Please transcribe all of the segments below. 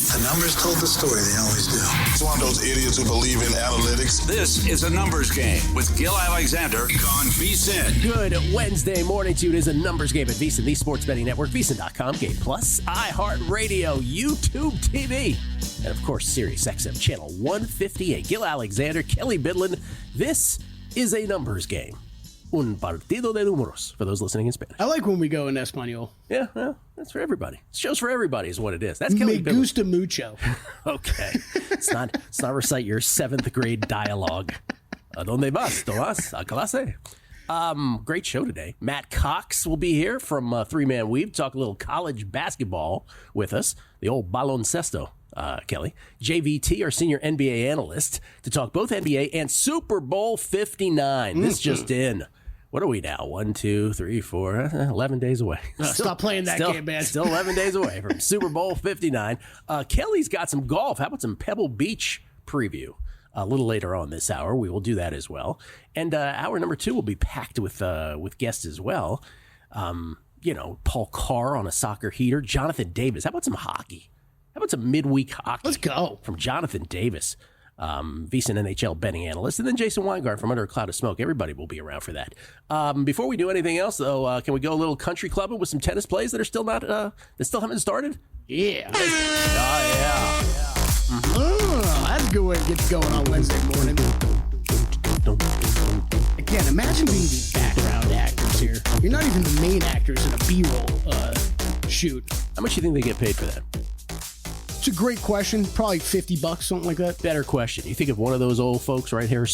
The numbers told the story. They always do. It's one of those idiots who believe in analytics. This is a numbers game with Gill Alexander on VSiN. Good Wednesday morning to you. It is a numbers game at VSiN, the sports betting network, VSiN.com, Game Plus, iHeartRadio, YouTube TV, and of course, Sirius XM channel 158. Gill Alexander, Kelley, Bydlon. This is a numbers game. Un partido de números, for those listening in Spanish. I like when we go in Espanol. Yeah, well, that's for everybody. Show's for everybody is what it is. That's Kelley Me gusta mucho. Okay. It's not recite your 7th grade dialogue. ¿A dónde vas? ¿Tomas a clase? Great show today. Matt Cox will be here from Three-Man Weave, talk a little college basketball with us, the old baloncesto. Kelley. JVT, our senior NBA analyst, to talk both NBA and Super Bowl 59. This just in. What are we now? 1, 2, 3, 4, 11 days away. Stop playing that game, man. Still 11 days away from Super Bowl 59. Kelley's got some golf. How about some Pebble Beach preview? A little later on this hour. We will do that as well. And hour number 2 will be packed with guests as well. Paul Carr on a soccer heater. Jonathan Davis. How about some hockey? How about some midweek hockey? Let's go. From Jonathan Davis, VSiN NHL betting analyst, and then Jason Weingart from Under a Cloud of Smoke. Everybody will be around for that. Before we do anything else, though, can we go a little country clubbing with some tennis plays that are still not that still haven't started? Yeah. Oh yeah. Mm-hmm. Oh, that's a good way to get going on Wednesday morning. Again, imagine being the background actors here. You're not even the main actors in a B-roll shoot. How much do you think they get paid for that? It's a great question. Probably $50, something like that. Better question. You think if one of those old folks right here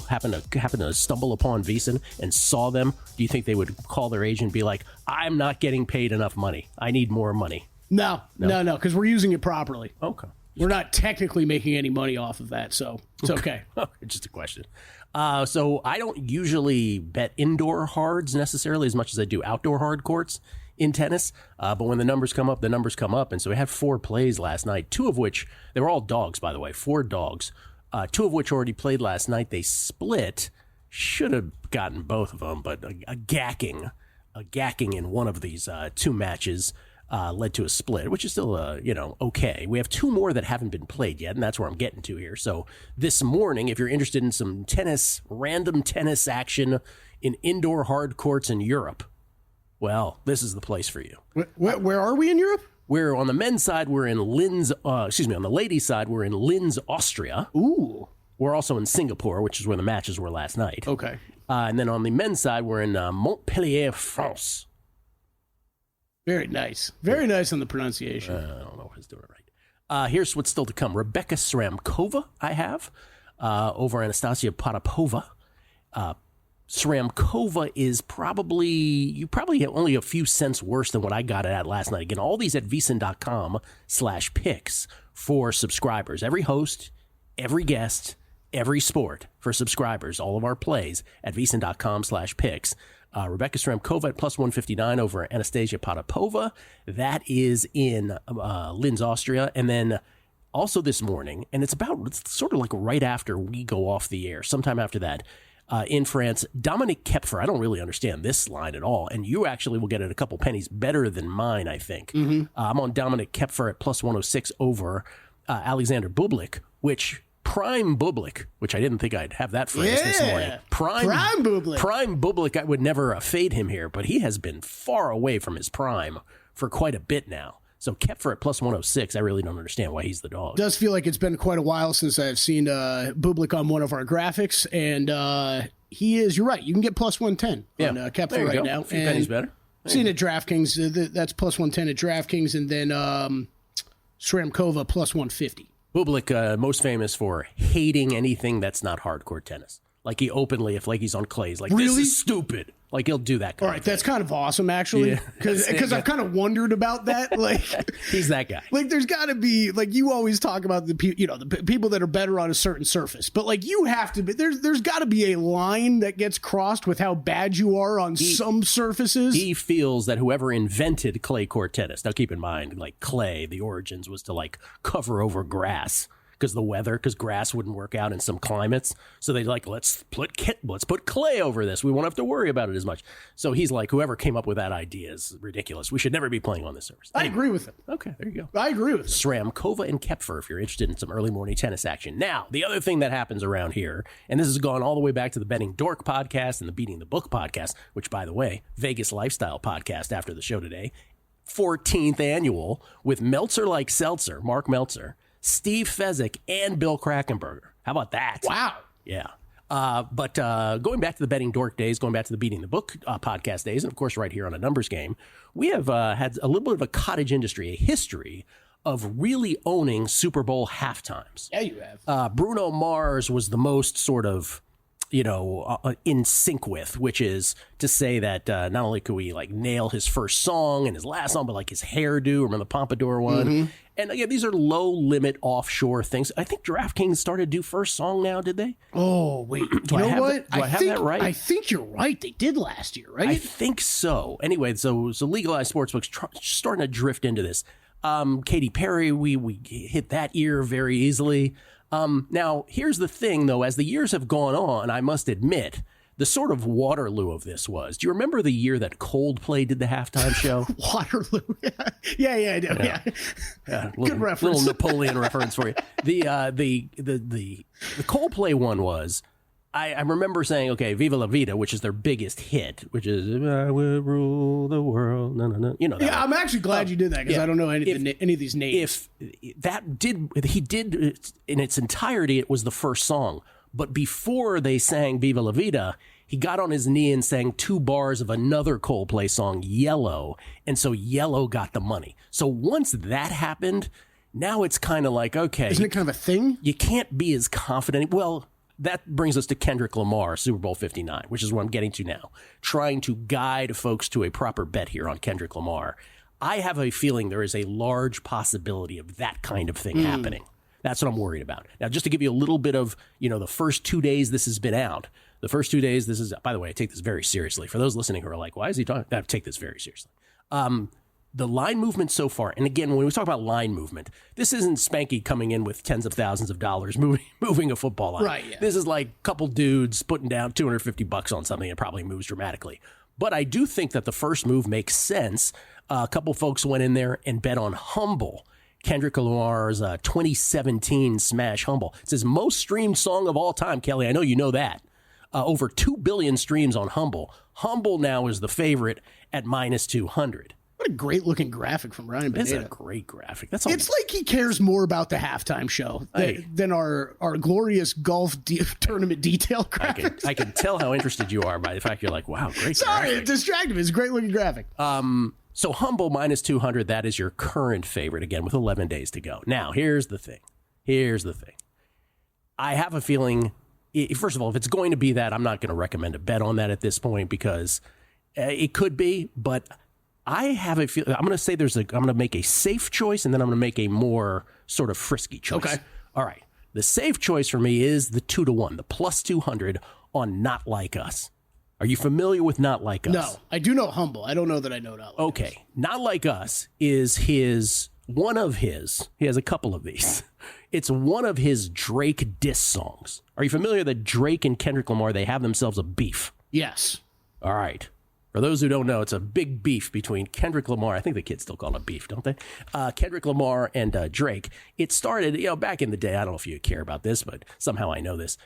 happened to stumble upon VSiN and saw them, do you think they would call their agent and be like, I'm not getting paid enough money. I need more money? No, because we're using it properly. Okay. We're not technically making any money off of that, so it's okay. Just a question. So I don't usually bet indoor hards necessarily as much as I do outdoor hard courts in tennis. But when the numbers come up, the numbers come up. And so we had 4 plays last night, 2 of which, they were all dogs, by the way, 4 dogs, 2 of which already played last night. They split. Should have gotten both of them, but a gacking in one of these 2 matches led to a split, which is still, okay. We have 2 more that haven't been played yet, and that's where I'm getting to here. So this morning, if you're interested in some random tennis action in indoor hard courts in Europe, well, this is the place for you. Where are we in Europe? We're on the men's side. We're in Linz. On the ladies' side, we're in Linz, Austria. Ooh. We're also in Singapore, which is where the matches were last night. Okay. And then on the men's side, we're in Montpellier, France. Very nice. Very nice on the pronunciation. I don't know if I was doing it right. Here's what's still to come. Rebecca Sramkova, I have, over Anastasia Potapova. Sramkova is probably only a few cents worse than what I got it at last night. Again, all these at VSiN.com/picks for subscribers. Every host, every guest, every sport for subscribers. All of our plays at VSiN.com/picks. Rebecca Sramkova at plus 159 over Anastasia Potapova. That is in Linz, Austria. And then also this morning, and it's sort of like right after we go off the air, sometime after that, in France, Dominic Kepfer. I don't really understand this line at all, and you actually will get it a couple pennies better than mine, I think. Mm-hmm. I'm on Dominic Kepfer at plus 106 over Alexander Bublik, Prime Bublik, which I didn't think I'd have that phrase this morning. Prime Bublik, I would never fade him here, but he has been far away from his prime for quite a bit now. So Kepfer at plus 106, I really don't understand why he's the dog. Does feel like it's been quite a while since I've seen Bublik on one of our graphics, and he is, you're right, you can get plus 110 on Kepfer right now. A few pennies better. Seen at DraftKings, that's plus 110 at DraftKings, and then Sramkova plus 150. Bublik, most famous for hating anything that's not hardcore tennis. Like he openly, he's on clay, he's like, really? This is stupid. Like he'll do that. All right, that's kind of awesome, actually, because I've kind of wondered about that. Like he's that guy. Like there's got to be, like, you always talk about the people that are better on a certain surface, but like you have to be there's got to be a line that gets crossed with how bad you are on some surfaces. He feels that whoever invented clay court tennis. Now keep in mind, like clay, the origins was to like cover over grass. because the weather, because grass wouldn't work out in some climates. So they like, let's put clay over this. We won't have to worry about it as much. So he's like, whoever came up with that idea is ridiculous. We should never be playing on this surface. I agree with him. Okay, there you go. I agree with him. Sramkova and Kepfer, if you're interested in some early morning tennis action. Now, the other thing that happens around here, and this has gone all the way back to the Betting Dork podcast and the Beating the Book podcast, which, by the way, Vegas Lifestyle podcast after the show today, 14th annual with Meltzer like Seltzer, Mark Meltzer, Steve Fezzik, and Bill Krackenberger. How about that? Wow. Yeah. But going back to the Betting Dork days, going back to the Beating the Book podcast days, and of course right here on A Numbers Game, we have had a little bit of a cottage industry, a history of really owning Super Bowl halftimes. Yeah, you have. Bruno Mars was the most sort of, in sync with, which is to say that not only could we like nail his first song and his last song, but like his hairdo, remember the Pompadour one? Mm-hmm. And again, these are low limit offshore things. I think DraftKings started to do first song now, did they? Oh, wait. Do I have that right? I think you're right. They did last year, right? I think so. Anyway, so legalized sportsbooks starting to drift into this. Katy Perry, we hit that ear very easily. Now, here's the thing, though. As the years have gone on, I must admit, the sort of Waterloo of this was. Do you remember the year that Coldplay did the halftime show? Waterloo. Yeah, I do. Yeah. Good reference. Little Napoleon reference for you. The Coldplay one was, I remember saying, okay, Viva La Vida, which is their biggest hit, which is I will rule the world. No. You know that. Yeah, I'm actually glad you did that because I don't know any of these names. He did in its entirety, it was the first song. But before they sang Viva La Vida, he got on his knee and sang 2 bars of another Coldplay song, Yellow. And so Yellow got the money. So once that happened, now it's kind of like, okay. Isn't it kind of a thing? You can't be as confident. Well, that brings us to Kendrick Lamar, Super Bowl 59, which is what I'm getting to now. Trying to guide folks to a proper bet here on Kendrick Lamar. I have a feeling there is a large possibility of that kind of thing happening. That's what I'm worried about. Now, just to give you a little bit of, the first 2 days this has been out. The first 2 days, this is, by the way, I take this very seriously. For those listening who are like, why is he talking? I take this very seriously. The line movement so far, and again, when we talk about line movement, this isn't Spanky coming in with tens of thousands of dollars moving a football line. Right, yeah. This is like a couple dudes putting down $250 on something and it probably moves dramatically. But I do think that the first move makes sense. A couple folks went in there and bet on Humble, Kendrick Lamar's 2017 smash Humble. It's his most streamed song of all time, Kelley. I know you know that. Over 2 billion streams on Humble. Humble now is the favorite at minus 200. What a great looking graphic from Ryan Pineda. It's a great graphic. That's all. It's like he cares more about the halftime show than our glorious golf tournament detail graphics. I can tell how interested you are by the fact you're like, wow, great Sorry, graphic. it distracted me. It's a great looking graphic. So Humble minus 200, that is your current favorite, again, with 11 days to go. Now, here's the thing. I have a feeling, first of all, if it's going to be that, I'm not going to recommend a bet on that at this point because it could be, but I have a feeling, I'm going to say I'm going to make a safe choice and then I'm going to make a more sort of frisky choice. Okay. All right. The safe choice for me is the 2-1, the plus 200 on Not Like Us. Are you familiar with Not Like Us? No, I do know Humble. I don't know that I know Not Like Us. Okay. Not Like Us is he has a couple of these. It's one of his Drake diss songs. Are you familiar that Drake and Kendrick Lamar, they have themselves a beef? Yes. All right. For those who don't know, it's a big beef between Kendrick Lamar. I think the kids still call it beef, don't they? Kendrick Lamar and Drake. It started, back in the day. I don't know if you care about this, but somehow I know this.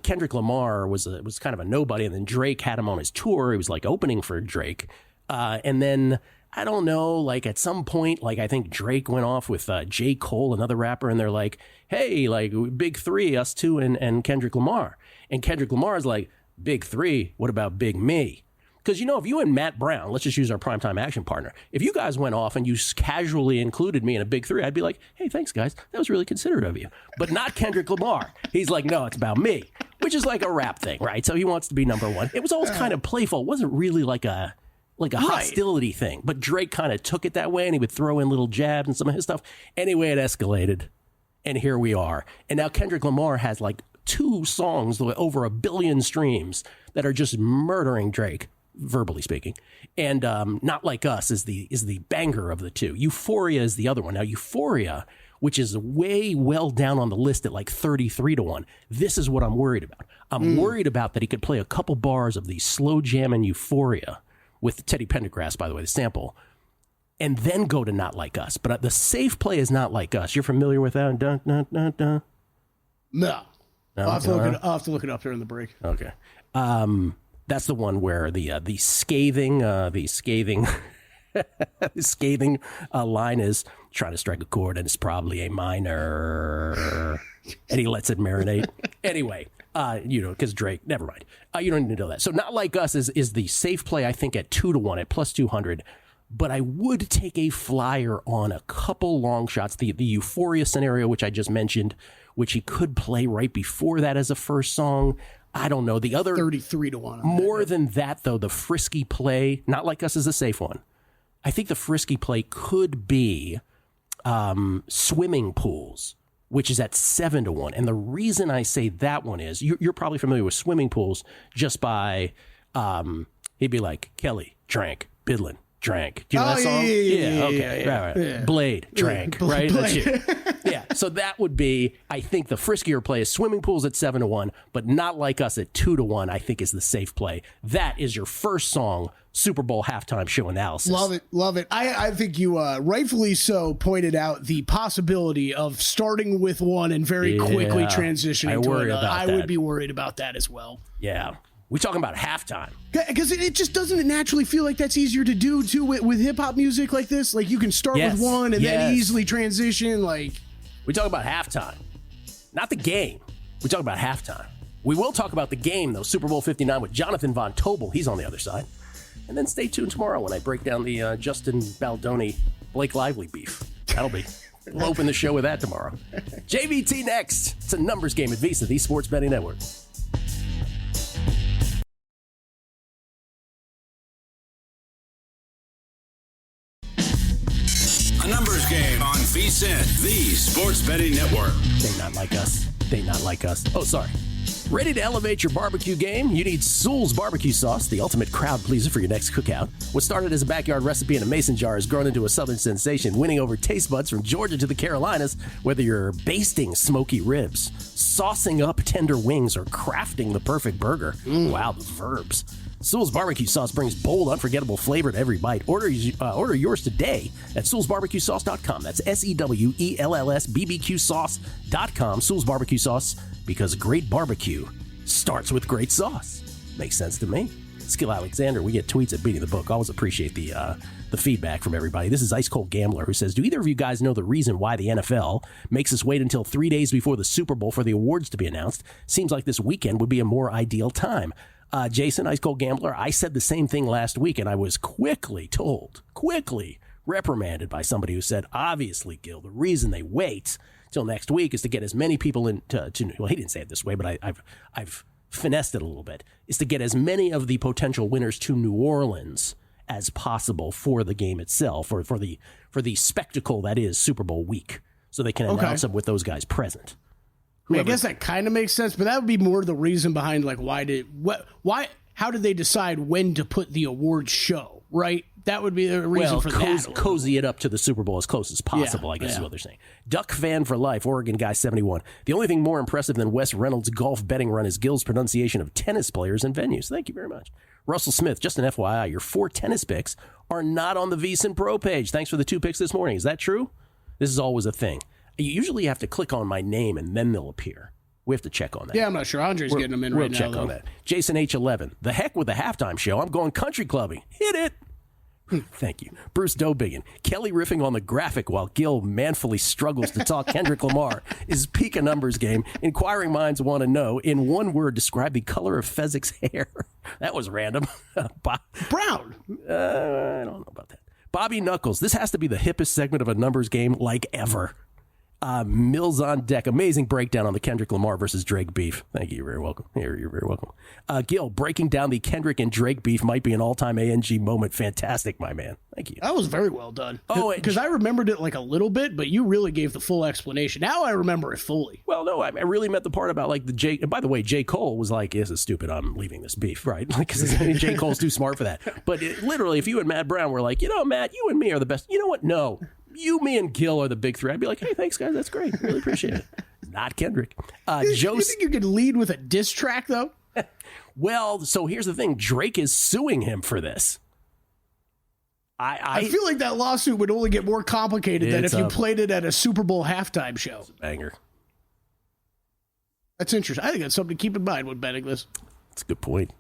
Kendrick Lamar was kind of a nobody, and then Drake had him on his tour. He was like opening for Drake, and then I don't know, like at some point, like I think Drake went off with J. Cole, another rapper, and they're like, "Hey, like big three, us two, and Kendrick Lamar." And Kendrick Lamar is like, "Big three? What about big me?" Because, if you and Matt Brown, let's just use our primetime action partner, if you guys went off and you casually included me in a big three, I'd be like, hey, thanks, guys. That was really considerate of you. But not Kendrick Lamar. He's like, no, it's about me, which is like a rap thing, right? So he wants to be number one. It was always kind of playful. It wasn't really like a hostility thing. But Drake kind of took it that way, and he would throw in little jabs and some of his stuff. Anyway, it escalated, and here we are. And now Kendrick Lamar has like 2 songs with over 1 billion streams that are just murdering Drake, verbally speaking, and Not Like Us is the banger of the 2. Euphoria is the other one. Now, Euphoria which is way well down on the list at like 33 to 1. This is what I'm worried about. I'm worried about that he could play a couple bars of the slow jam and Euphoria with Teddy Pendergrass, by the way, the sample, and then go to Not Like Us. But the safe play is Not Like Us. You're familiar with that? Dun, dun, dun, dun. No. I'll have to look it up during the break. Okay. That's the one where the scathing line is trying to strike a chord and it's probably a minor, and he lets it marinate. Anyway, because Drake, never mind. You don't need to know that. So Not Like Us is the safe play, I think, at 2 to 1 at plus 200. But I would take a flyer on a couple long shots. The Euphoria scenario, which I just mentioned, which he could play right before that as a first song. I don't know. The other 33 to 1. More than that, though, the frisky play, Not Like Us is a safe one. I think the frisky play could be Swimming Pools, which is at 7 to 1. And the reason I say that one is you're probably familiar with Swimming Pools just by he'd be like, Kelley drank, Bydlon drank. Do you know that song? Yeah, okay. Right. Yeah. Blade drank, right? Blade. That's you. Yeah, so that would be, I think the friskier play is Swimming Pools at 7 to 1, but Not Like Us at 2 to 1, I think is the safe play. That is your first song, Super Bowl halftime show analysis. Love it. I think you rightfully so pointed out the possibility of starting with one and very quickly transitioning to another. I would be worried about that as well. Yeah. We're talking about halftime. Because it just doesn't naturally feel like that's easier to do, too, with hip-hop music like this. Like, you can start with one and then easily transition, like... We talk about halftime, not the game. We talk about halftime. We will talk about the game, though, Super Bowl 59 with Jonathan Von Tobel. He's on the other side. And then stay tuned tomorrow when I break down the Justin Baldoni, Blake Lively beef. We'll open the show with that tomorrow. JVT next. It's a numbers game at VSiN, the Sports Betting Network. A numbers game on VSiN, the Sports Betting Network. They not like us. They not like us. Oh, sorry. Ready to elevate your barbecue game? You need Sewell's barbecue sauce, the ultimate crowd pleaser for your next cookout. What started as a backyard recipe in a mason jar has grown into a southern sensation, winning over taste buds from Georgia to the Carolinas. Whether you're basting smoky ribs, saucing up tender wings, or crafting the perfect burger. Wow, the verbs. Sewell's barbecue sauce brings bold, unforgettable flavor to every bite. Order yours today at SewellsBarbecueSauce.com. That's SEWELLS BBQ Sauce.com. Sewell's barbecue sauce, because great barbecue starts with great sauce. Makes sense to me. Skill Alexander, we get tweets at Beating the Book. Always appreciate the feedback from everybody. This is Ice Cold Gambler, who says, do either of you guys know the reason why the NFL makes us wait until 3 days before the Super Bowl for the awards to be announced? Seems like this weekend would be a more ideal time. Jason, Ice Cold Gambler, I said the same thing last week, and I was quickly reprimanded by somebody who said, obviously, Gill, the reason they wait till next week is to get as many people in to well, he didn't say it this way, but I've finessed it a little bit, is to get as many of the potential winners to New Orleans as possible for the game itself, or for the spectacle that is Super Bowl week, so they can announce them with those guys present. I guess that kind of makes sense, but that would be more the reason behind, like, how did they decide when to put the awards show, right? That would be the reason for that. Cozy it up to the Super Bowl as close as possible, I guess is what they're saying. Duck fan for life, Oregon guy 71. The only thing more impressive than Wes Reynolds' golf betting run is Gill's pronunciation of tennis players and venues. Thank you very much. Russell Smith, just an FYI, your 4 tennis picks are not on the VSiN Pro page. Thanks for the 2 picks this morning. Is that true? This is always a thing. You usually have to click on my name and then they'll appear. We have to check on that. Yeah, I'm not sure. Andre's getting them in right now. We'll check on that. Jason H11. The heck with the halftime show. I'm going country clubbing. Hit it. Thank you. Bruce Dobigan. Kelley riffing on the graphic while Gill manfully struggles to talk Kendrick Lamar is peak a numbers game. Inquiring minds want to know, in one word, describe the color of Fezzik's hair. That was random. Brown. I don't know about that. Bobby Knuckles. This has to be the hippest segment of a numbers game like ever. Mills on deck. Amazing breakdown on the Kendrick Lamar versus Drake beef. Thank you. You're very welcome. You're very welcome. Gill, breaking down the Kendrick and Drake beef might be an all-time ANG moment. Fantastic, my man. Thank you. That was very well done. Oh, because I remembered it like a little bit, but you really gave the full explanation. Now I remember it fully. Well, no, I really meant the part about like the J. And by the way, J. Cole was like, "This is stupid. I'm leaving this beef." Right? Because J. Cole's too smart for that. But literally, if you and Matt Brown were like, Matt, you and me are the best. You know what? No. you, me, and Gill are the big three, I'd be like, hey, thanks, guys. That's great. Really appreciate it. Not Kendrick. You think you could lead with a diss track, though? Well, so here's the thing. Drake is suing him for this. I feel like that lawsuit would only get more complicated than if you played it at a Super Bowl halftime show. It's a banger. That's interesting. I think that's something to keep in mind when betting this. That's a good point.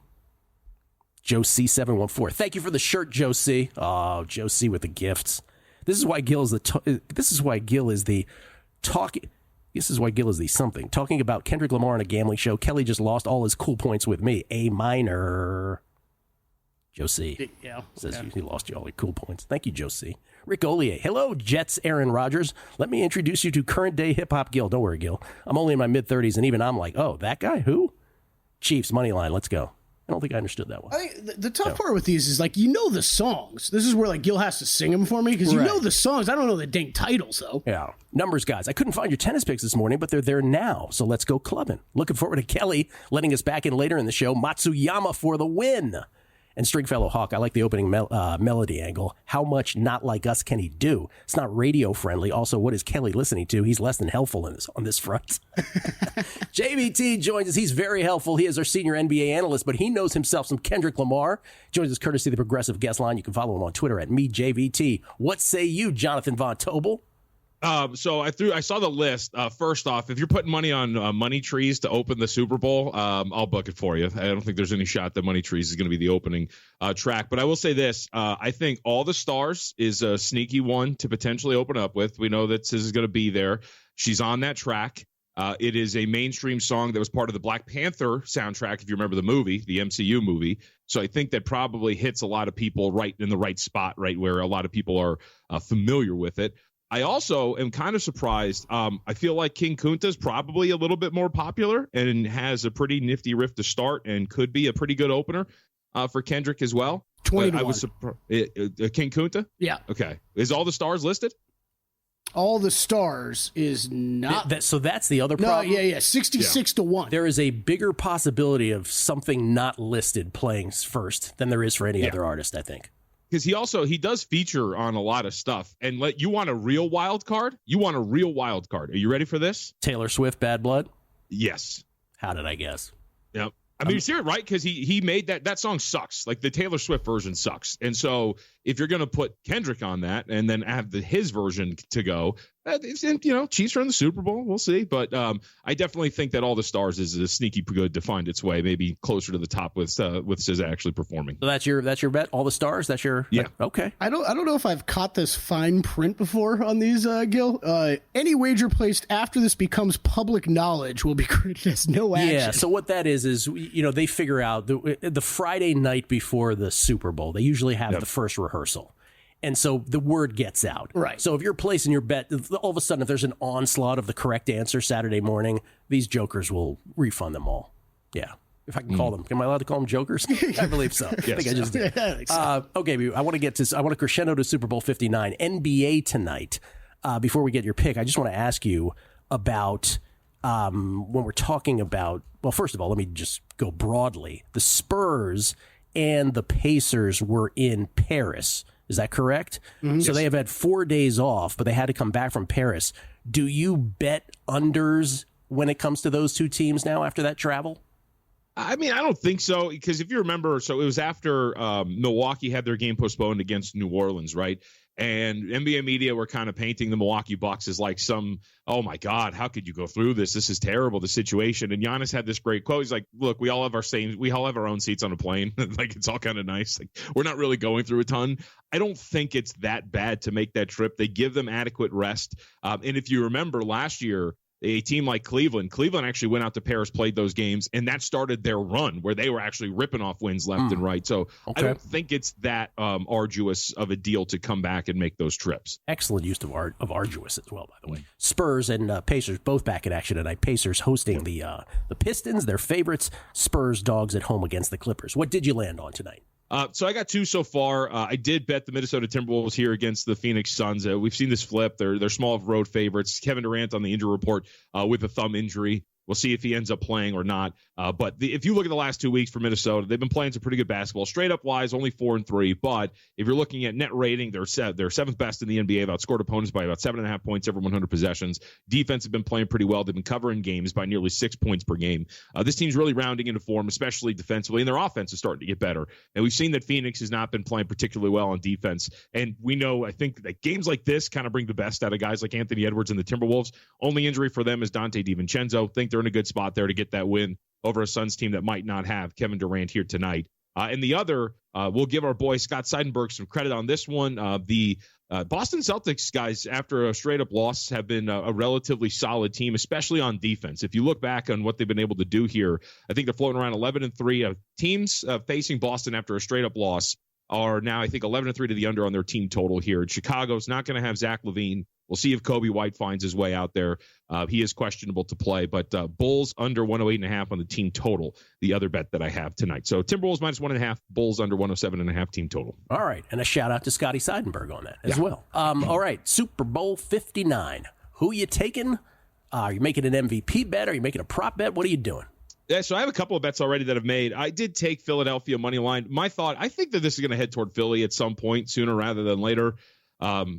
Joe C714. Thank you for the shirt, Joe C. Oh, Joe C with the gifts. This is why Gill is the talking. This is why Gill is the something. Talking about Kendrick Lamar on a gambling show. Kelley just lost all his cool points with me. A minor. Joe C. Yeah. Says he lost you all your cool points. Thank you, Joe C. Rick Ollier. Hello, Jets, Aaron Rodgers. Let me introduce you to current day hip hop Gill. Don't worry, Gill. I'm only in my mid-30s, and even I'm like, oh, that guy? Who? Chiefs, money line. Let's go. I don't think I understood that one. I think the tough part with these is, like, you know the songs. This is where, like, Gill has to sing them for me because you know the songs. I don't know the dang titles, though. Yeah. Numbers, guys. I couldn't find your tennis picks this morning, but they're there now. So let's go clubbing. Looking forward to Kelley letting us back in later in the show. Matsuyama for the win. And Stringfellow Hawk, I like the opening melody angle. How much not like us can he do? It's not radio friendly. Also, what is Kelley listening to? He's less than helpful on this front. JVT joins us. He's very helpful. He is our senior NBA analyst, but he knows himself some Kendrick Lamar. Joins us courtesy of the Progressive Guest Line. You can follow him on Twitter at MeJVT. What say you, Jonathan Von Tobel? So I saw the list. First off, if you're putting money on Money Trees to open the Super Bowl, I'll book it for you. I don't think there's any shot that Money Trees is going to be the opening track. But I will say this. I think All the Stars is a sneaky one to potentially open up with. We know that Sis is going to be there. She's on that track. It is a mainstream song that was part of the Black Panther soundtrack, if you remember the movie, the MCU movie. So I think that probably hits a lot of people right in the right spot, right where a lot of people are familiar with it. I also am kind of surprised. I feel like King Kunta is probably a little bit more popular and has a pretty nifty riff to start and could be a pretty good opener for Kendrick as well. 20 to I was surprised. King Kunta? Yeah. Okay. Is All the Stars listed? All the Stars is not. So that's the other problem? No, yeah. 66 to 1. There is a bigger possibility of something not listed playing first than there is for any other artist, I think. Because he does feature on a lot of stuff. And you want a real wild card? You want a real wild card. Are you ready for this? Taylor Swift, Bad Blood? Yes. How did I guess? Yep. I mean, you're serious, right? Because he made that song sucks. Like the Taylor Swift version sucks. And so if you're going to put Kendrick on that and then have his version to go, Chiefs are in the Super Bowl. We'll see. But I definitely think that All the Stars is a sneaky good to find its way, maybe closer to the top with SZA actually performing. So that's your bet. All the Stars. That's your Okay. I don't know if I've caught this fine print before on these, Gill. Any wager placed after this becomes public knowledge will be created as no action. Yeah. So what that is they figure out the Friday night before the Super Bowl. They usually have the first rehearsal. And so the word gets out. Right. So if you're placing your bet, all of a sudden, if there's an onslaught of the correct answer Saturday morning, these jokers will refund them all. Yeah. If I can call them. Am I allowed to call them jokers? I believe so. Yes. I think I just did. Okay, I want to crescendo to Super Bowl 59. NBA tonight. Before we get your pick, I just want to ask you about when we're talking about, well, first of all, let me just go broadly. The Spurs and the Pacers were in Paris. Is that correct? Mm-hmm. So they have had 4 days off, but they had to come back from Paris. Do you bet unders when it comes to those two teams now after that travel? I mean, I don't think so, because if you remember, so it was after Milwaukee had their game postponed against New Orleans, right? And NBA media were kind of painting the Milwaukee Bucks as like oh my God, how could you go through this? This is terrible, the situation. And Giannis had this great quote. He's like, look, we all have our own seats on a plane. Like, it's all kind of nice. Like, we're not really going through a ton. I don't think it's that bad to make that trip. They give them adequate rest. And if you remember last year, a team like Cleveland actually went out to Paris, played those games, and that started their run where they were actually ripping off wins left and right. So I don't think it's that arduous of a deal to come back and make those trips. Excellent use of arduous as well, by the way. Spurs and Pacers both back in action tonight. Pacers hosting the Pistons, their favorites. Spurs dogs at home against the Clippers. What did you land on tonight? So I got two so far. I did bet the Minnesota Timberwolves here against the Phoenix Suns. We've seen this flip. They're small road favorites. Kevin Durant on the injury report with a thumb injury. We'll see if he ends up playing or not. But if you look at the last 2 weeks for Minnesota, they've been playing some pretty good basketball. Straight up wise, only 4-3. But if you're looking at net rating, they're seventh best in the NBA. They've outscored opponents by about 7.5 points every 100 possessions. Defense have been playing pretty well. They've been covering games by nearly 6 points per game. This team's really rounding into form, especially defensively, and their offense is starting to get better. And we've seen that Phoenix has not been playing particularly well on defense. And we know, I think, that games like this kind of bring the best out of guys like Anthony Edwards and the Timberwolves. Only injury for them is Dante DiVincenzo. Think they're in a good spot there to get that win over a Suns team that might not have Kevin Durant here tonight. And the other, we'll give our boy Scott Seidenberg some credit on this one. The Boston Celtics guys, after a straight-up loss, have been a relatively solid team, especially on defense. If you look back on what they've been able to do here, I think they're floating around 11-3. Teams facing Boston after a straight-up loss are now, I think, 11-3 to the under on their team total here. Chicago's not going to have Zach LaVine. We'll see if Kobe White finds his way out there. He is questionable to play, but Bulls under 108.5 on the team total, the other bet that I have tonight. So Timberwolves minus 1.5, Bulls under 107.5 team total. All right, and a shout out to Scotty Seidenberg on that as well. All right, Super Bowl 59. Who you taking? Are you making an MVP bet? Are you making a prop bet? What are you doing? Yeah, so I have a couple of bets already that I've made. I did take Philadelphia money line. My thought, I think that this is going to head toward Philly at some point sooner rather than later.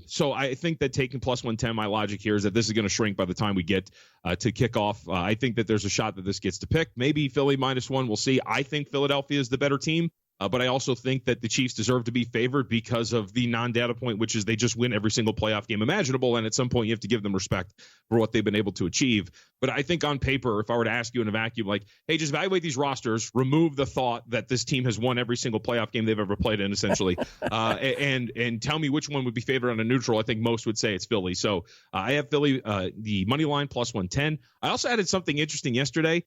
So I think that taking plus 110, my logic here is that this is going to shrink by the time we get to kickoff. I think that there's a shot that this gets to pick. Maybe Philly -1. We'll see. I think Philadelphia is the better team. But I also think that the Chiefs deserve to be favored because of the non-data point, which is they just win every single playoff game imaginable. And at some point, you have to give them respect for what they've been able to achieve. But I think on paper, if I were to ask you in a vacuum, like, hey, just evaluate these rosters, remove the thought that this team has won every single playoff game they've ever played in, essentially, and tell me which one would be favored on a neutral. I think most would say it's Philly. So I have Philly, the money line plus 110. I also added something interesting yesterday.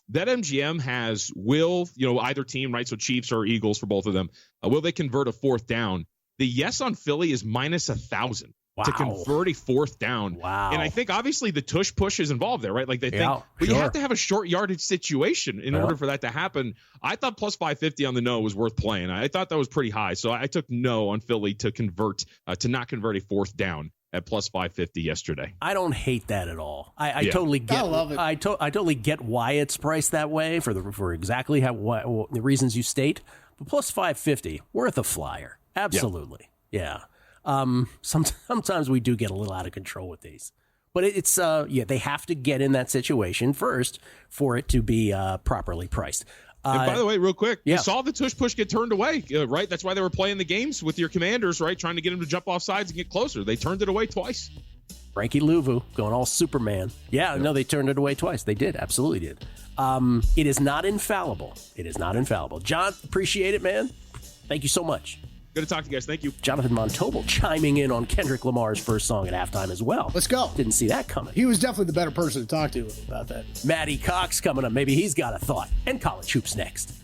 That MGM has either team, right? So Chiefs or Eagles for both of them. Will they convert a fourth down? The yes on Philly is minus 1,000 to convert a fourth down. Wow. And I think obviously the tush push is involved there, right? Like they think, but you have to have a short yardage situation in order for that to happen. I thought plus 550 on the no was worth playing. I thought that was pretty high. So I took no on Philly to not convert a fourth down at plus 550 yesterday. I don't hate that at all. I totally get. I love it. I totally get why it's priced that way for exactly the reasons you state. But plus 550, worth a flyer. Absolutely. Yeah. Sometimes we do get a little out of control with these, but it's they have to get in that situation first for it to be properly priced. And by the way, real quick, you saw the tush push get turned away, right? That's why they were playing the games with your Commanders, right? Trying to get them to jump off sides and get closer. They turned it away twice. Frankie Louvu going all Superman. Yeah, no, they turned it away twice. They did. Absolutely did. It is not infallible. It is not infallible. John, appreciate it, man. Thank you so much. Good to talk to you guys. Thank you. Jonathan Von Tobel chiming in on Kendrick Lamar's first song at halftime as well. Let's go. Didn't see that coming. He was definitely the better person to talk to about that. Matty Cox coming up. Maybe he's got a thought. And college hoops next.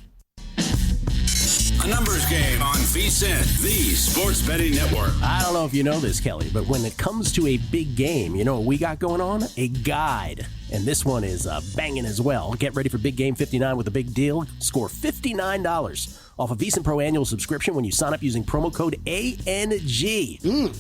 A numbers game on VSiN, the sports betting network. I don't know if you know this, Kelley, but when it comes to a big game, you know what we got going on? A guide. And this one is banging as well. Get ready for Big Game 59 with a big deal. Score $59 off a VSiN Pro annual subscription when you sign up using promo code ANG.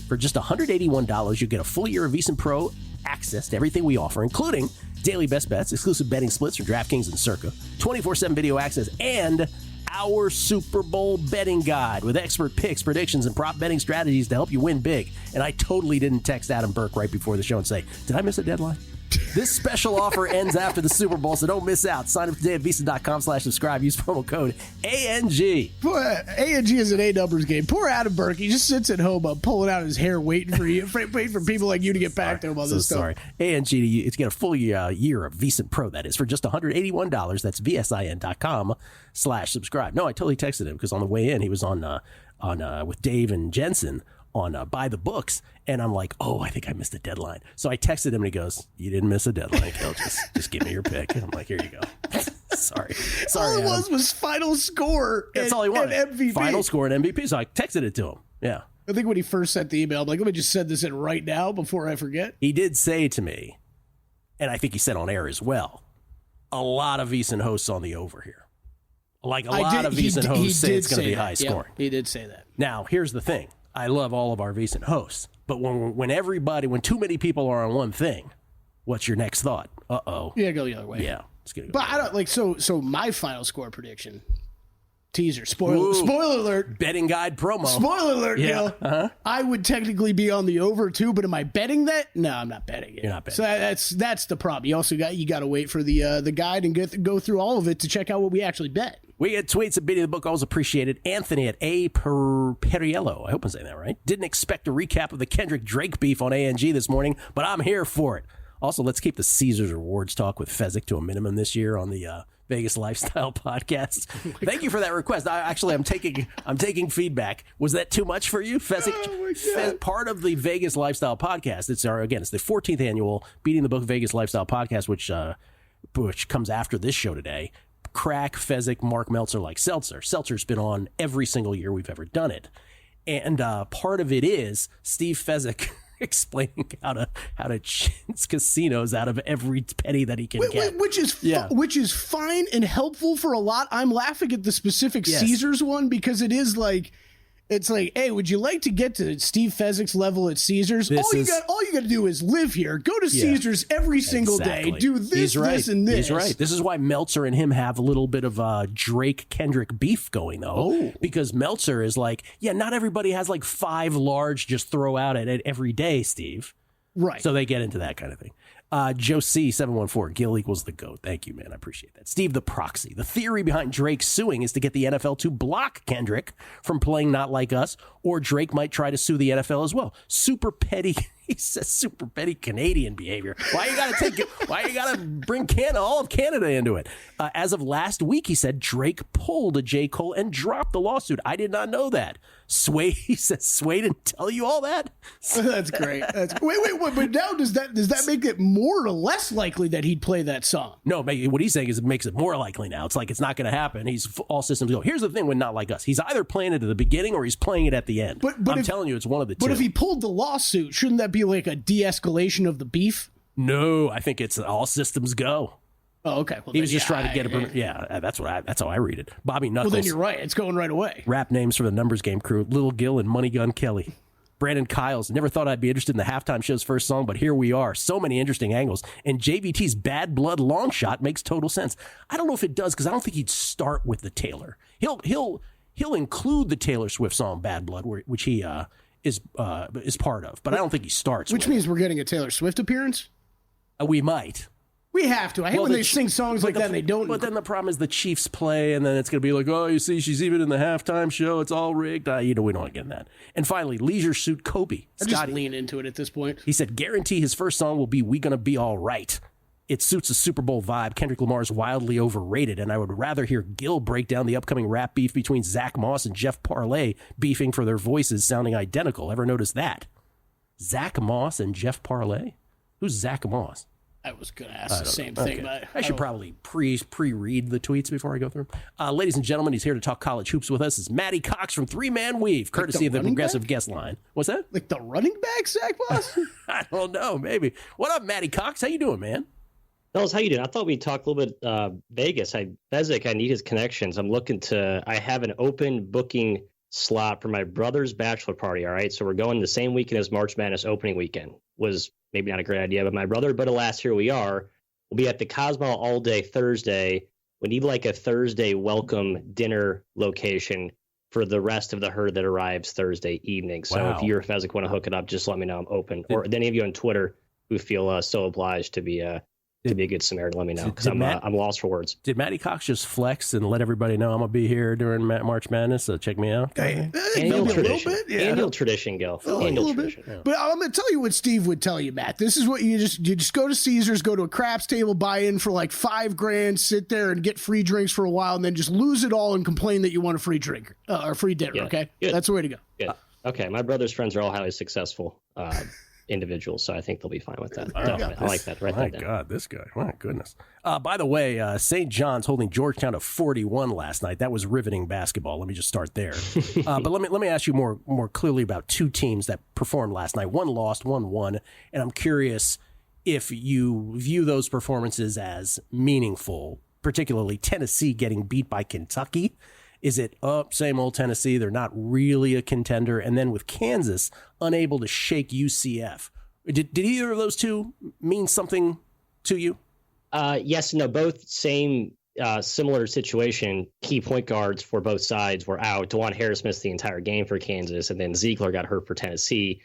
For just $181, you'll get a full year of VSiN Pro access to everything we offer, including daily best bets, exclusive betting splits from DraftKings and Circa, 24/7 video access, and our Super Bowl betting guide with expert picks, predictions, and prop betting strategies to help you win big. And I totally didn't text Adam Burke right before the show and say, did I miss a deadline? This special offer ends after the Super Bowl, so don't miss out. Sign up today at VSiN.com/subscribe. Use promo code ANG. Boy, ANG is an A-numbers game. Poor Adam Burke. He just sits at home pulling out his hair, waiting for you, waiting for people like you to get back to him on this stuff. Sorry. ANG, to get a full year of VSiN Pro, that is, for just $181. That's VSIN.com/subscribe. No, I totally texted him because on the way in, he was on with Dave and Jensen on By the Books, and I'm like, oh, I think I missed a deadline. So I texted him, and he goes, you didn't miss a deadline, Kel. Just give me your pick. And I'm like, here you go. Sorry, all it Adam. was final score. That's all he wanted. And MVP. Final score and MVP. So I texted it to him. Yeah. I think when he first sent the email, I'm like, let me just send this in right now before I forget. He did say to me, and I think he said on air as well, a lot of VSiN hosts on the over here. Like a lot of VSiN hosts say it's going to be high scoring. He did say that. Now, here's the thing. I love all of our VSiN hosts, but when too many people are on one thing, what's your next thought? Uh-oh. Yeah, go the other way. Yeah. It's gonna go But I don't like so my final score prediction. Teaser. Spoiler alert. Betting guide promo. Spoiler alert, Yeah. Gill. I would technically be on the over too, but am I betting that? No, I'm not betting it. You're not betting. So that's the problem. You also got to wait for the guide and go through all of it to check out what we actually bet. We get tweets at Beating the Book, always appreciated. Anthony at A. Periello, I hope I'm saying that right. Didn't expect a recap of the Kendrick Drake beef on ANG this morning, but I'm here for it. Also, let's keep the Caesars Rewards talk with Fezzik to a minimum this year on the Vegas Lifestyle Podcast. Thank you for that request. I'm taking feedback. Was that too much for you, Fezzik? Part of the Vegas Lifestyle Podcast. It's the 14th annual Beating the Book Vegas Lifestyle Podcast, which comes after this show today. Crack, Fezzik, Mark Meltzer like Seltzer. Seltzer's been on every single year we've ever done it, and part of it is Steve Fezzik explaining how to chintz casinos out of every penny that he can get, which is fine and helpful for a lot. I'm laughing at the specific Caesars one because it's like, hey, would you like to get to Steve Fezzik's level at Caesars? All you got to do is live here. Go to Caesars every single day. Do this, this, and this. He's right. This is why Meltzer and him have a little bit of Drake Kendrick beef going though, because Meltzer is like, not everybody has like 5 large just throw out at it every day, Steve. Right. So they get into that kind of thing. Joe C 714 Gill equals the GOAT. Thank you, man. I appreciate that. Steve the Proxy. The theory behind Drake suing is to get the NFL to block Kendrick from playing Not Like Us, or Drake might try to sue the NFL as well. Super petty. He says super petty Canadian behavior. Why you gotta bring all of Canada into it? As of last week, he said Drake pulled a J. Cole and dropped the lawsuit. I did not know that. He says Sway didn't tell you all that. That's great. Wait. But now does that make it more or less likely that he'd play that song? No, what he's saying is it makes it more likely now. It's like it's not going to happen. He's all systems go. Here's the thing with Not Like Us. He's either playing it at the beginning or he's playing it at the end. But I'm telling you, it's one of the two. But if he pulled the lawsuit, shouldn't that be like a de-escalation of the beef? No, I think it's all systems go. Oh, okay. Well, he was just trying to get a that's how I read it. Bobby Knuckles. Well, then you're right. It's going right away. Rap names for the Numbers Game crew: Little Gill and Money Gun Kelley. Brandon Kyles. Never thought I'd be interested in the halftime show's first song, but here we are. So many interesting angles. And JVT's Bad Blood long shot makes total sense. I don't know if it does because I don't think he'd start with the Taylor. He'll include the Taylor Swift song Bad Blood, which he is part of, but I don't think he starts. Which means we're getting a Taylor Swift appearance. We might. We have to. I hate when they sing songs like that and they don't. But then the problem is the Chiefs play, and then it's going to be like, oh, you see, she's even in the halftime show. It's all rigged. We don't want to get in that. And finally, Leisure Suit Kobe. I just lean into it at this point. He said, guarantee his first song will be We Gonna Be All Right. It suits the Super Bowl vibe. Kendrick Lamar is wildly overrated, and I would rather hear Gill break down the upcoming rap beef between Zach Moss and Jeff Parlay beefing for their voices sounding identical. Ever notice that? Zach Moss and Jeff Parlay? Who's Zach Moss? I was going to ask the same thing. Okay. I should probably pre-read the tweets before I go through them. Ladies and gentlemen, he's here to talk college hoops with us. Is Matty Cox from Three Man Weave, courtesy of the Progressive Guest Line. What's that? Like the running back, Zach Moss? I don't know, maybe. What up, Matty Cox? How you doing, man? Fellas, how you doing? I thought we'd talk a little bit Vegas. Fezzik, I need his connections. I have an open booking slot for my brother's bachelor party, all right? So we're going the same weekend as March Madness opening weekend. Was maybe not a great idea, but my brother, but alas, here we are. We'll be at the Cosmo all day Thursday. We need like a Thursday welcome dinner location for the rest of the herd that arrives Thursday evening. So if you or Fezzik want to hook it up, just let me know. I'm open. Or any of you on Twitter who feel so obliged to be a good Samaritan, let me know, because I'm lost for words. Did Matty Cox just flex and let everybody know I'm going to be here during March Madness, so check me out? Annual tradition. Annual tradition, Gil. Annual tradition. Yeah. But I'm going to tell you what Steve would tell you, Matt. This is what you just go to Caesars, go to a craps table, buy in for like $5,000, sit there and get free drinks for a while, and then just lose it all and complain that you want a free drink or free dinner, okay? Good. That's the way to go. Good. Okay, my brother's friends are all highly successful individuals, so I think they'll be fine with that. I like that. Right. My God, this guy. My goodness. By the way, St. John's holding Georgetown to 41 last night. That was riveting basketball. Let me just start there. But let me ask you more clearly about two teams that performed last night. One lost, one won, and I'm curious if you view those performances as meaningful, particularly Tennessee getting beat by Kentucky. Is it same old Tennessee? They're not really a contender. And then with Kansas unable to shake UCF. Did either of those two mean something to you? Yes and no, both same similar situation. Key point guards for both sides were out. DeJuan Harris missed the entire game for Kansas, and then Ziegler got hurt for Tennessee.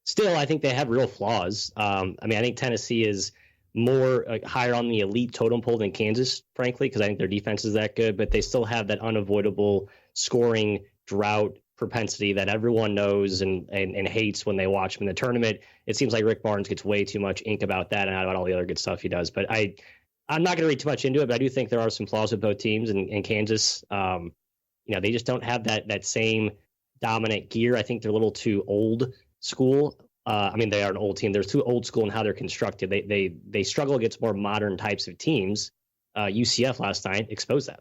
Still, I think they have real flaws. I think Tennessee is more higher on the elite totem pole than Kansas, frankly, because I think their defense is that good, but they still have that unavoidable scoring drought propensity that everyone knows and hates when they watch him in the tournament. It seems like Rick Barnes gets way too much ink about that and about all the other good stuff he does. But I'm not going to read too much into it, but I do think there are some flaws with both teams. And Kansas, they just don't have that same dominant gear. I think they're a little too old school. They are an old team. They're too old school in how they're constructed. They struggle against more modern types of teams. UCF last night exposed that.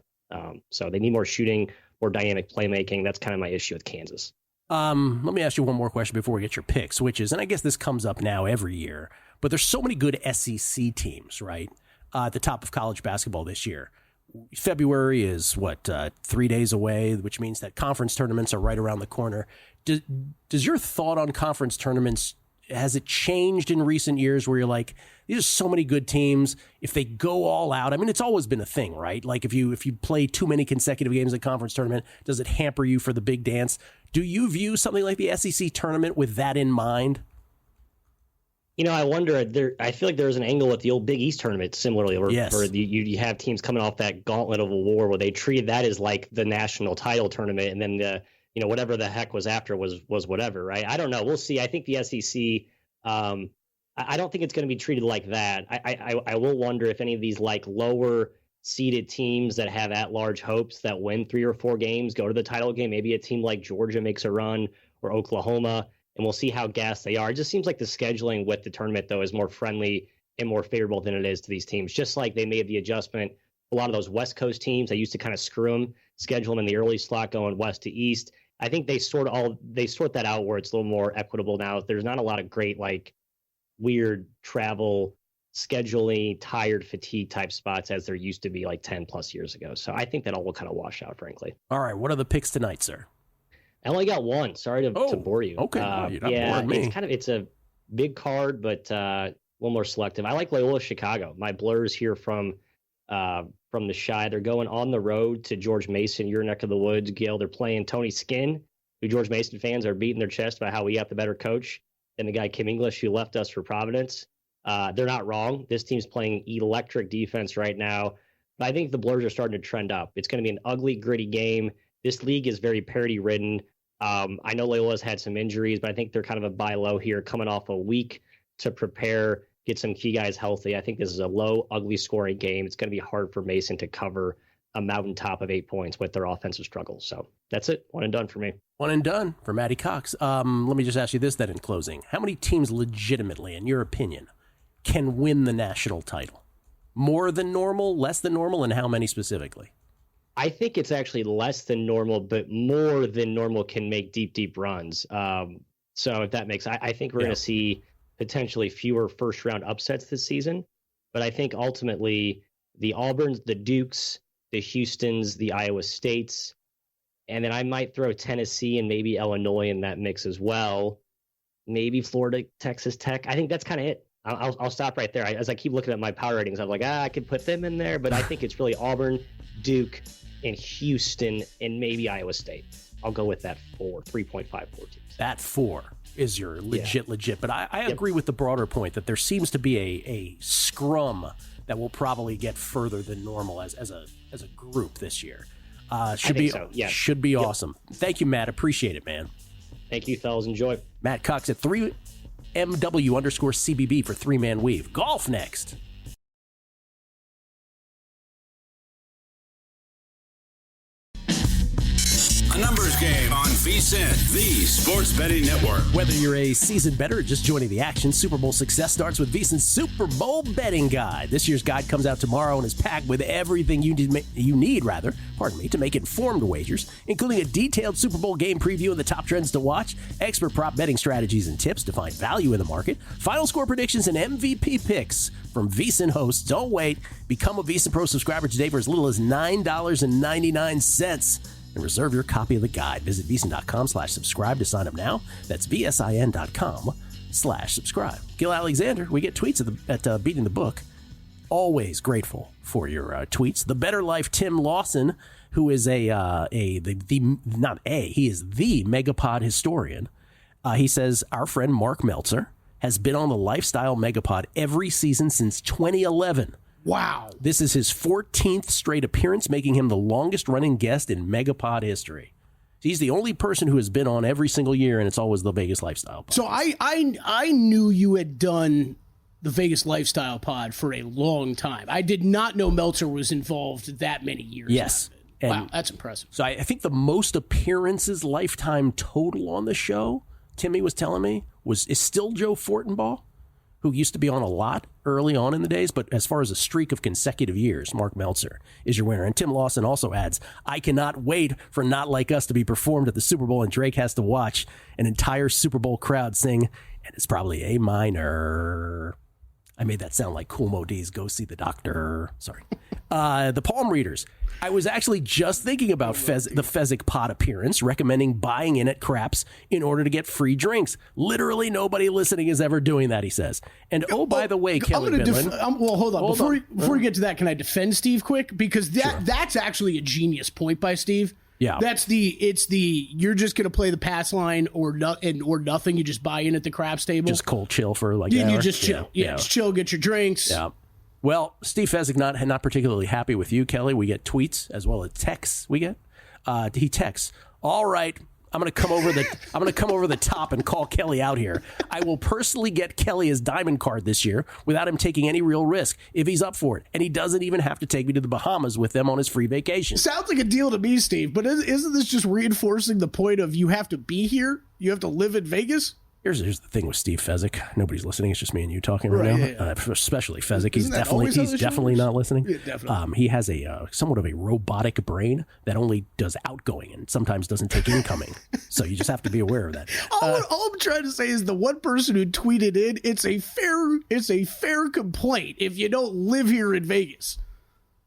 So they need more shooting, more dynamic playmaking. That's kind of my issue with Kansas. Let me ask you one more question before we get your picks, which is, and I guess this comes up now every year, but there's so many good SEC teams, right? At the top of college basketball this year. February is 3 days away, which means that conference tournaments are right around the corner. Does your thought on conference tournaments, has it changed in recent years where you're like, these are so many good teams, if they go all out? I mean, it's always been a thing, right? Like if you play too many consecutive games in a conference tournament, does it hamper you for the big dance? Do you view something like the SEC tournament with that in mind? I wonder, I feel like there's an angle with the old Big East tournament similarly, where you have teams coming off that gauntlet of a war where they treated that as like the national title tournament, and then whatever the heck was after was whatever, right? I don't know. We'll see. I think the SEC, I don't think it's going to be treated like that. I will wonder if any of these like lower seeded teams that have at-large hopes that win 3 or 4 games go to the title game. Maybe a team like Georgia makes a run, or Oklahoma, and we'll see how gassed they are. It just seems like the scheduling with the tournament, though, is more friendly and more favorable than it is to these teams. Just like they made the adjustment, a lot of those West Coast teams, they used to kind of screw them, schedule them in the early slot going west to east. I think they sort that out where it's a little more equitable now. There's not a lot of great, like, weird travel, scheduling, tired, fatigue type spots as there used to be like 10 plus years ago. So I think that all will kind of wash out, frankly. All right. What are the picks tonight, sir? I only got one. Sorry to bore you. Okay. You're not boring me. It's a big card, but a little more selective. I like Loyola Chicago. My Blurs here from the Chi. They're going on the road to George Mason, your neck of the woods, Gill. They're playing Tony Skinn, who George Mason fans are beating their chest about how we got the better coach than the guy Kim English who left us for Providence. They're not wrong. This team's playing electric defense right now. But I think the Blurs are starting to trend up. It's going to be an ugly, gritty game. This league is very parity-ridden. I know Loyola's had some injuries, but I think they're kind of a buy low here, coming off a week to prepare, get some key guys healthy. I think this is a low, ugly scoring game. It's going to be hard for Mason to cover a mountaintop of 8 points with their offensive struggles. So that's it. One and done for me. One and done for Matty Cox. Let me just ask you this then in closing. How many teams legitimately, in your opinion, can win the national title? More than normal, less than normal, and how many specifically? I think it's actually less than normal, but more than normal can make deep, deep runs. So if that makes, I think we're going to see potentially fewer first round upsets this season. But I think ultimately the Auburns, the Dukes, the Houstons, the Iowa States, and then I might throw Tennessee and maybe Illinois in that mix as well. Maybe Florida, Texas Tech. I think that's kind of it. I'll stop right there. As I keep looking at my power ratings, I'm like, I could put them in there, but I think it's really Auburn, Duke, and Houston, and maybe Iowa State. I'll go with that 3.54 teams. That 4 is your legit. But I agree with the broader point that there seems to be a scrum that will probably get further than normal as a group this year. Should be awesome. Thank you, Matt. Appreciate it, man. Thank you, fellas. Enjoy. Matt Cox at 3MW_CBB for 3-Man Weave. Golf next. A numbers game on VSiN, the sports betting network. Whether you're a seasoned bettor or just joining the action, Super Bowl success starts with VSiN's Super Bowl betting guide. This year's guide comes out tomorrow and is packed with everything you need to make informed wagers, including a detailed Super Bowl game preview and the top trends to watch, expert prop betting strategies and tips to find value in the market, final score predictions, and MVP picks from VSiN hosts. Don't wait. Become a VSiN Pro subscriber today for as little as $9.99. And reserve your copy of the guide. Visit VSiN.com/subscribe to sign up now. That's VSIN.com/subscribe. Gill Alexander, we get tweets at Beating the Book. always grateful for your tweets. The Better Life Tim Lawson, who is he is the Megapod historian. He says our friend Mark Meltzer has been on the Lifestyle Megapod every season since 2011. Wow. This is his 14th straight appearance, making him the longest running guest in Megapod history. He's the only person who has been on every single year, and it's always the Vegas Lifestyle Pod. So I knew you had done the Vegas Lifestyle Pod for a long time. I did not know Meltzer was involved that many years. Yes. Wow, that's impressive. So I think the most appearances lifetime total on the show, Timmy was telling me, is still Joe Fortenbaugh, who used to be on a lot early on in the days. But as far as a streak of consecutive years, Mark Meltzer is your winner. And Tim Lawson also adds, I cannot wait for Not Like Us to be performed at the Super Bowl, and Drake has to watch an entire Super Bowl crowd sing, and it's probably A minor. I made that sound like Kool Moe Dee's Go See the Doctor. Sorry. The palm readers. I was actually just thinking about the Fezzik Pod appearance, recommending buying in at Craps in order to get free drinks. Literally nobody listening is ever doing that, he says. And by the way, Kelley Bydlon. Well, hold on. Before we get to that, can I defend Steve quick? Because that's actually a genius point by Steve. Yeah, you're just going to play the pass line or nothing. You just buy in at the Craps table. Just cold chill for like an hour. You just chill. Yeah, just chill, get your drinks. Yeah. Well, Steve Fezzik not particularly happy with you, Kelley. We get tweets as well as texts. We get he texts. All right, I'm going to come over the top and call Kelley out here. I will personally get Kelley his diamond card this year without him taking any real risk if he's up for it, and he doesn't even have to take me to the Bahamas with them on his free vacation. Sounds like a deal to me, Steve. But isn't this just reinforcing the point of you have to be here? You have to live in Vegas? Here's the thing with Steve Fezzik. Nobody's listening. It's just me and you talking right now. Yeah. Especially Fezzik. He's definitely not listening. Yeah, definitely. He has a somewhat of a robotic brain that only does outgoing and sometimes doesn't take incoming. So you just have to be aware of that. All I'm trying to say is the one person who tweeted in, it's a fair complaint if you don't live here in Vegas.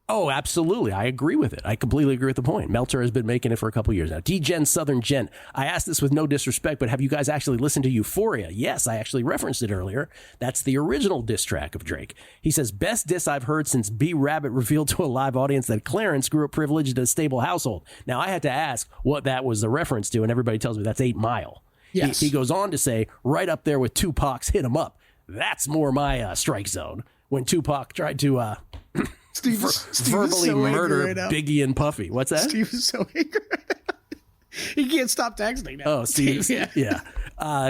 Oh, absolutely. I agree with it. I completely agree with the point. Meltzer has been making it for a couple years now. D-Gen Southern Gent. I asked this with no disrespect, but have you guys actually listened to Euphoria? Yes, I actually referenced it earlier. That's the original diss track of Drake. He says, best diss I've heard since B. Rabbit revealed to a live audience that Clarence grew up privileged in a stable household. Now, I had to ask what that was a reference to, and everybody tells me that's 8 Mile. Yes. He goes on to say, right up there with Tupac's Hit 'Em Up. That's more my strike zone. When Tupac tried to... Steve verbally so murder right Biggie and Puffy. What's that? Steve is so angry. He can't stop texting now. Oh, Steve. Yeah.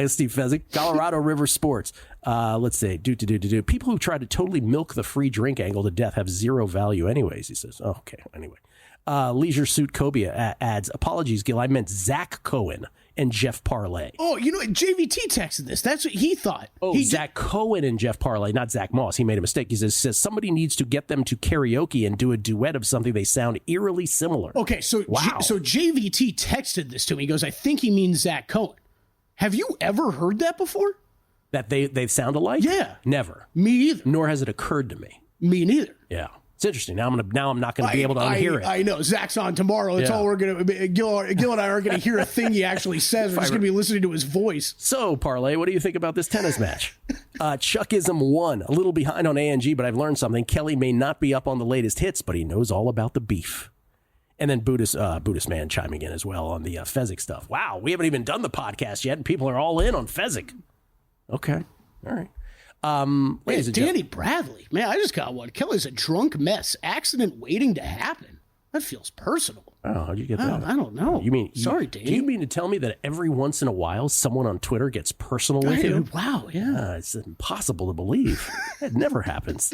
Steve Fezzik, Colorado River Sports. Let's say, people who try to totally milk the free drink angle to death have zero value anyways, he says. Oh, okay, anyway. Leisure Suit Cobia adds, apologies, Gill, I meant Zach Cohen and Jeff Parlay. Oh, JVT texted this. That's what he thought. Oh, Zach Cohen and Jeff Parlay, not Zach Moss. He made a mistake. He says somebody needs to get them to karaoke and do a duet of something they sound eerily similar. Okay, so wow. So JVT texted this to me. He goes, I think he means Zach Cohen. Have you ever heard that before? That they sound alike? Yeah. Never. Me either. Nor has it occurred to me. Me neither. Yeah. It's interesting. Now I'm not going to be able to unhear it. I know. Zach's on tomorrow. That's all we're going to... Gill and I aren't going to hear a thing he actually says. We're just going to be listening to his voice. So, Parlay, what do you think about this tennis match? Chuckism won. A little behind on ANG, but I've learned something. Kelley may not be up on the latest hits, but he knows all about the beef. And then Buddhist Man chiming in as well on the Fezzik stuff. Wow, we haven't even done the podcast yet, and people are all in on Fezzik. Okay. All right. Danny Bradley. Man, I just got one. Kelley's a drunk mess. Accident waiting to happen. That feels personal. Oh, how'd you get that? I don't know. Sorry, Danny. Do you mean to tell me that every once in a while someone on Twitter gets personal with you? Wow, yeah. It's impossible to believe. It never happens.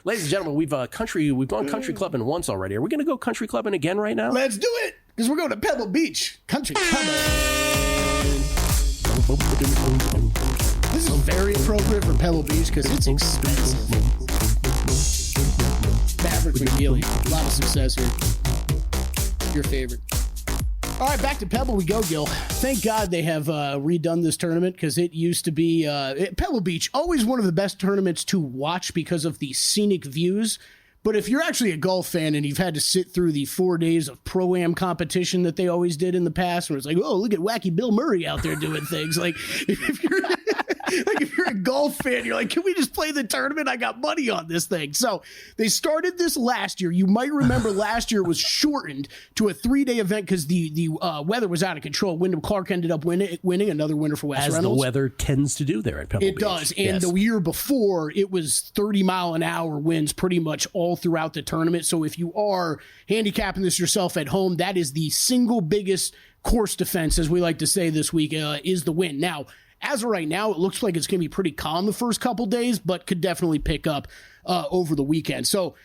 Ladies and gentlemen, we've gone country clubbing once already. Are we going to go country clubbing again right now? Let's do it, because we're going to Pebble Beach. Country clubbing. This is very appropriate for Pebble Beach because it's expensive. Maverick McNeely, a lot of success here. Your favorite. All right, back to Pebble we go, Gill. Thank God they have redone this tournament because it used to be Pebble Beach, always one of the best tournaments to watch because of the scenic views. But if you're actually a golf fan and you've had to sit through the 4 days of Pro-Am competition that they always did in the past, where it's like, oh, look at wacky Bill Murray out there doing things. Like, if you're... Like if you're a golf fan, you're like, can we just play the tournament? I got money on this thing. So they started this last year. You might remember last year it was shortened to a 3-day event because the weather was out of control. Wyndham Clark ended up winning, another winner for Wes Reynolds. As the weather tends to do there at Pebble Beach. It does. And the year before, it was 30-mile-an-hour winds pretty much all throughout the tournament. So if you are handicapping this yourself at home, that is the single biggest course defense, as we like to say this week, is the wind. Now, as of right now, it looks like it's going to be pretty calm the first couple days, but could definitely pick up over the weekend. So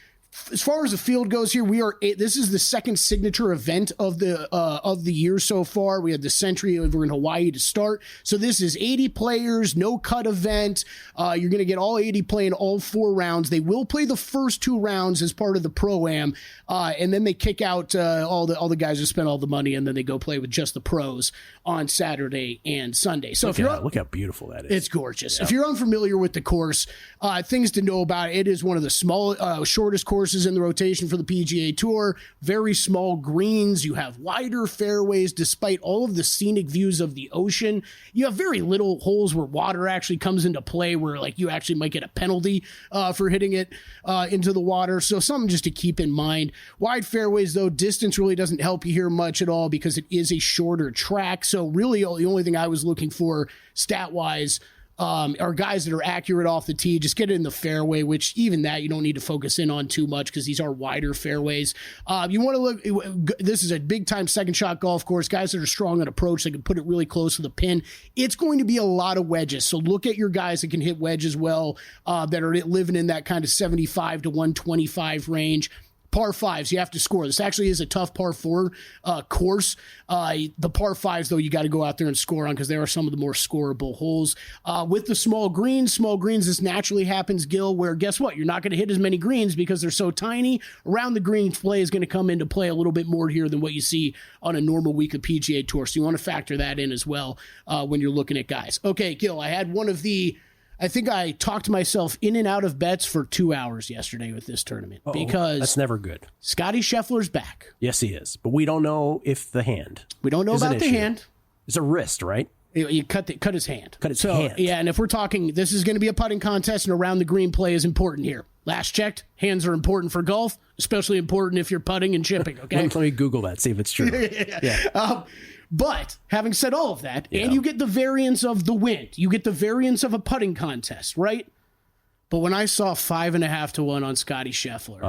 as far as the field goes here, this is the second signature event of the year so far. We had the Century over in Hawaii to start. So this is 80 players, no cut event. You're going to get all 80 playing all 4 rounds. They will play the first 2 rounds as part of the Pro-Am, and then they kick out all the guys who spent all the money, and then they go play with just the pros on Saturday and Sunday. So look how beautiful that is. It's gorgeous. Yep. If you're unfamiliar with the course, things to know about it is one of the shortest courses in the rotation for the PGA Tour. Very small greens. You have wider fairways despite all of the scenic views of the ocean. You have very little holes where water actually comes into play, where like you actually might get a penalty for hitting it into the water. So something just to keep in mind. Wide fairways, though, distance really doesn't help you here much at all because it is a shorter track. So really the only thing I was looking for stat-wise are guys that are accurate off the tee. Just get it in the fairway, which even that you don't need to focus in on too much because these are wider fairways. You want to look, this is a big time second shot golf course. Guys that are strong on approach, they can put it really close to the pin. It's going to be a lot of wedges. So look at your guys that can hit wedges well, that are living in that kind of 75 to 125 range. Par 5s, you have to score. This actually is a tough par 4 course. The par 5s, though, you got to go out there and score on because they are some of the more scoreable holes. With the small greens, this naturally happens, Gill, where guess what? You're not going to hit as many greens because they're so tiny. Around the green play is going to come into play a little bit more here than what you see on a normal week of PGA Tour. So you want to factor that in as well when you're looking at guys. Okay, Gill, I think I talked myself in and out of bets for 2 hours yesterday with this tournament because that's never good. Scotty Scheffler's back. Yes, he is. But we don't know if the hand. We don't know about the hand. It's a wrist, right? You cut his hand. Cut his hand. Yeah, and if we're talking, this is going to be a putting contest, and around the green play is important here. Last checked, hands are important for golf, especially important if you're putting and chipping. Okay, let me Google that, see if it's true. Yeah. But having said all of that, and you get the variance of the wind, you get the variance of a putting contest, right? But when I saw 5.5 to 1 on Scotty Scheffler,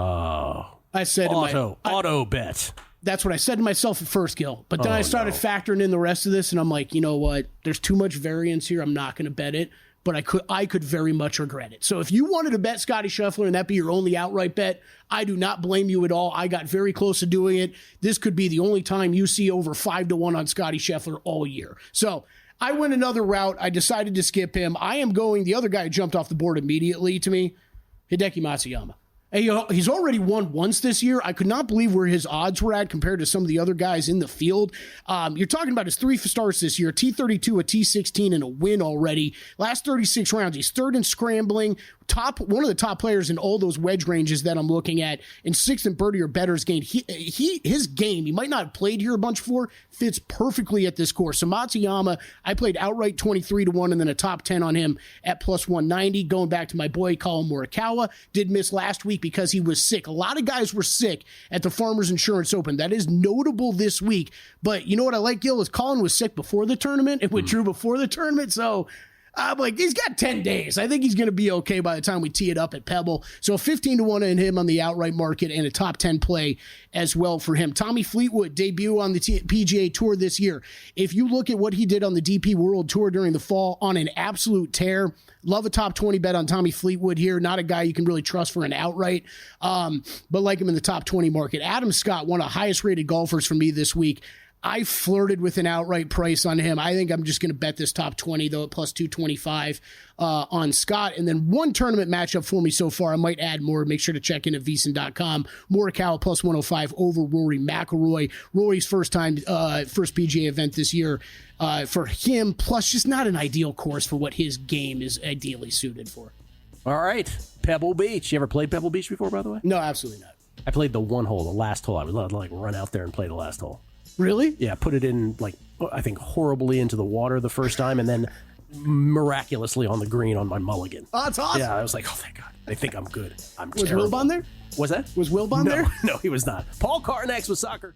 I said auto bet. That's what I said to myself at first, Gill. But then I started factoring in the rest of this, and I'm like, you know what? There's too much variance here. I'm not going to bet it. But I could very much regret it. So if you wanted to bet Scotty Scheffler and that be your only outright bet, I do not blame you at all. I got very close to doing it. This could be the only time you see over 5 to 1 on Scotty Scheffler all year. So I went another route. I decided to skip him. I am going, the other guy jumped off the board immediately to me, Hideki Matsuyama. He's already won once this year. I could not believe where his odds were at compared to some of the other guys in the field. You're talking about his 3 starts this year, a T32, a T16, and a win already. Last 36 rounds, he's third in scrambling, one of the top players in all those wedge ranges that I'm looking at, and 6th in birdie or better's gained. His game, he might not have played here a bunch before, fits perfectly at this course. So Matsuyama, I played outright 23 to 1 and then a top 10 on him at plus 190. Going back to my boy Colin Morikawa, did miss last week because he was sick. A lot of guys were sick at the Farmers Insurance Open. That is notable this week. But you know what I like, Gill, is Colin was sick before the tournament and withdrew before the tournament. So I'm like, he's got 10 days. I think he's going to be okay by the time we tee it up at Pebble. So 15 to 1 in him on the outright market and a top 10 play as well for him. Tommy Fleetwood, debut on the PGA Tour this year. If you look at what he did on the DP World Tour during the fall, on an absolute tear. Love a top 20 bet on Tommy Fleetwood here. Not a guy you can really trust for an outright, but like him in the top 20 market. Adam Scott, one of the highest rated golfers for me this week. I flirted with an outright price on him. I think I'm just going to bet this top 20, though, at plus 225 on Scott. And then one tournament matchup for me so far. I might add more. Make sure to check in at VSiN.com. Morikawa plus 105 over Rory McIlroy. Rory's first PGA event this year for him, plus just not an ideal course for what his game is ideally suited for. All right. Pebble Beach. You ever played Pebble Beach before, by the way? No, absolutely not. I played the one hole, the last hole. I would like run out there and play the last hole. Really? Yeah, put it in, I think, horribly into the water the first time, and then miraculously on the green on my mulligan. Oh, that's awesome. Yeah, I was like, oh, thank God. They think I'm good. I'm Was terrible. Wilbon there? Was that? Was Wilbon there? No, he was not. Paul Carr next with soccer.